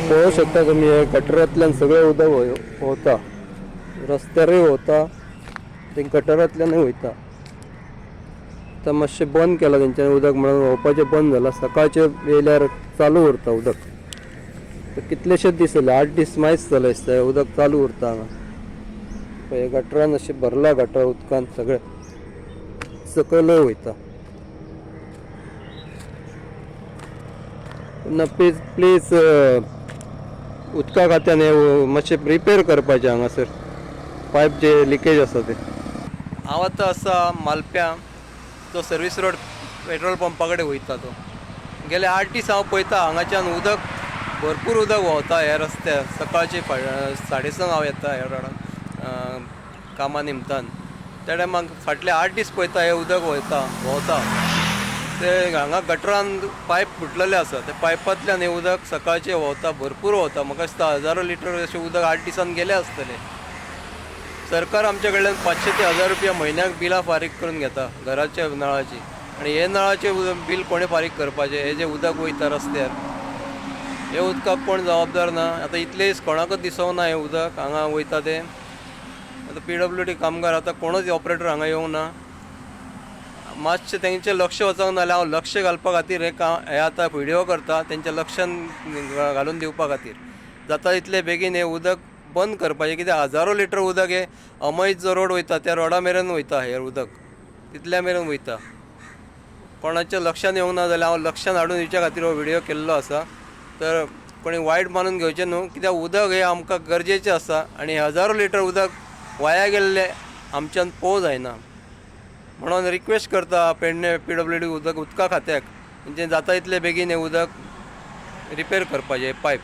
पळोवंक शकता तुम्ही हे गटरांतल्यान सगळें उदक वता, रस्त्यारूय वता, ते गटरांतल्यानूय वयता. आतां मातशें बंद केलां तेंच्यांनी उदक, म्हणून व्हांवपाचें बंद जालां. सकाळचें येयल्यार चालू उरता उदक. कितलेशेच दीस जाले, 8 दीस मायज जाले दिसता उदक चालू उरता हांगा. पळय गटरान अशें भरला, गटर उदकान सगळें सकयलय वयता. प्लीज उदका खात्यान हे मातशें रिपेर करपाचें हांगासर पायप जे लिकेज आसा ते. हांव आतां आसा मालप्यां, तो सर्वीस रोड पेट्रोल पंपा कडेन वयता. तो गेले 8 दीस हांव पळयता हांगाच्यान उदक भरपूर उदक व्हांवता ह्या रस्त्यार. सकाळचे 6:30 हांव येता ह्या रोडान कामा निमतान. त्या टायमाक फाटले 8 दीस पळयता हें उदक व्हांवता. ते हांगा गटरान पायप फुटलेले आसा, ते पायपांतल्यान हें उदक सकाळचें व्हांवता, भरपूर व्हांवता. म्हाका दिसता हजारो लिटर अशें उदक 8 दिसान गेलें आसतलें. सरकार आमच्या कडल्यान 500 ते 1000 रुपया म्हयन्याक बिलां फारीक करून घेता घराच्या नळाची. आनी हे नळाचें बील कोणें फारीक करपाचें? हें जें उदक वयता रस्त्यार, हे उदकाक कोण जबाबदार ना? आतां इतले दीस कोणाकच दिसूंक ना हें उदक हांगा वयता तें. आतां PWD कामगार, आतां कोणूच ऑपरेटर हांगा येवंक ना. मातशें तेंचें लक्ष वचोंक ना जाल्यार हांव लक्ष घालपा खातीर हे आतां व्हिडियो करता, तेंचें लक्षान घालून दिवपा खातीर. जाता तितले बेगीन हें उदक बंद करपाचें, कित्याक हजारो लिटर उदक हे अमैज जो रोड वयता त्या रोडा मेरेन वयता. हें उदक तितल्या मेरेन वयता. कोणाच्या लक्षान येवंक ना जाल्यार हांव लक्षान हाडून दिवच्या खातीर हो व्हिडियो केल्लो आसा. तर कोणी वायट मानून घेवचें न्हू, कित्याक उदक हें आमकां गरजेचें आसा आनी हजारो लिटर उदक वाया गेल्लें आमच्यान पळोवंक जायना. म्हणून रिक्वेस्ट करता पेडणे PWD उदका खात्याक, म्हणजे जाता तितले बेगीन हें उदक रिपेर करपाचें पायप.